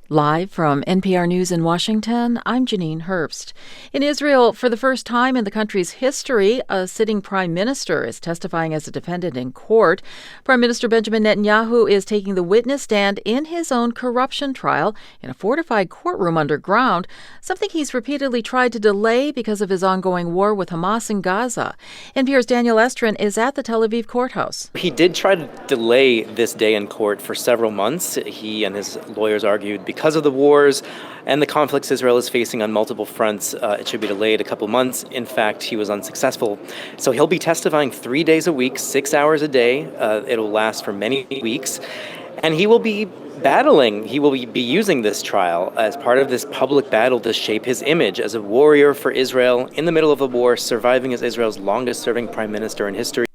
Live from NPR News in Washington, I'm Janine Herbst. In Israel, for the first time in the country's history, a sitting prime minister is testifying as a defendant in court. Prime Minister Benjamin Netanyahu is taking the witness stand in his own corruption trial in a fortified courtroom underground, something he's repeatedly tried to delay because of his ongoing war with Hamas in Gaza. NPR's Daniel Estrin is at the Tel Aviv courthouse. He did try to delay this day in court for several months. He and his lawyers argued because of the wars and the conflicts Israel is facing on multiple fronts, it should be delayed a couple months. In fact, he was unsuccessful. So he'll be testifying 3 days a week, 6 hours a day. It'll last for many weeks. And he will be battling. He will be using this trial as part of this public battle to shape his image as a warrior for Israel in the middle of a war, surviving as Israel's longest-serving prime minister in history.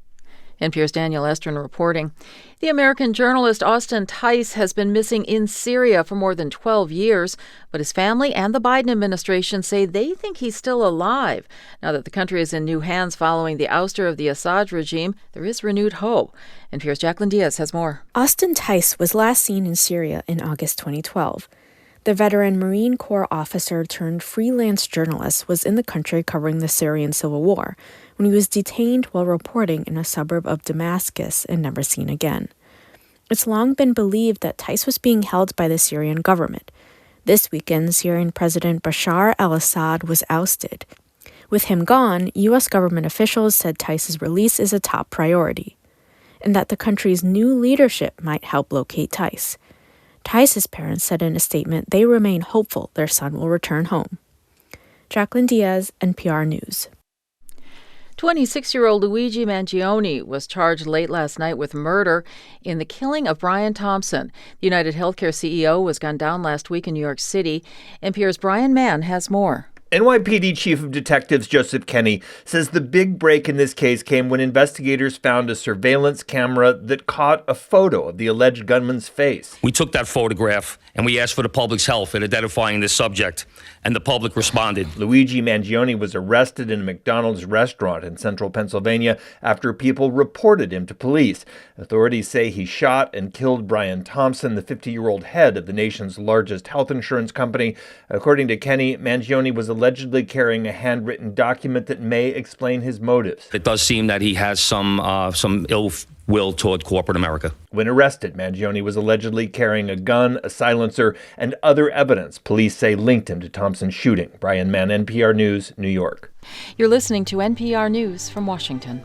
NPR's Daniel Estrin reporting. The American journalist Austin Tice has been missing in Syria for more than 12 years, but his family and the Biden administration say they think he's still alive. Now that the country is in new hands following the ouster of the Assad regime, there is renewed hope. NPR's Jacqueline Diaz has more. Austin Tice was last seen in Syria in August 2012. The veteran Marine Corps officer turned freelance journalist was in the country covering the Syrian civil war when he was detained while reporting in a suburb of Damascus and never seen again. It's long been believed that Tice was being held by the Syrian government. This weekend, Syrian President Bashar al-Assad was ousted. With him gone, U.S. government officials said Tice's release is a top priority, and that the country's new leadership might help locate Tice. Tice's parents said in a statement they remain hopeful their son will return home. Jacqueline Diaz, NPR News. 26-year-old Luigi Mangione was charged late last night with murder in the killing of Brian Thompson. The UnitedHealthcare CEO was gunned down last week in New York City. NPR's Brian Mann has more. NYPD Chief of Detectives Joseph Kenney says the big break in this case came when investigators found a surveillance camera that caught a photo of the alleged gunman's face. We took that photograph and we asked for the public's help in identifying this subject, and the public responded. Luigi Mangione was arrested in a McDonald's restaurant in central Pennsylvania after people reported him to police. Authorities say he shot and killed Brian Thompson, the 50-year-old head of the nation's largest health insurance company. According to Kenney, Mangione was allegedly carrying a handwritten document that may explain his motives. It does seem that he has some ill will toward corporate America. When arrested, Mangione was allegedly carrying a gun, a silencer, and other evidence police say linked him to Thompson's shooting. Brian Mann, NPR News, New York. You're listening to NPR News from Washington.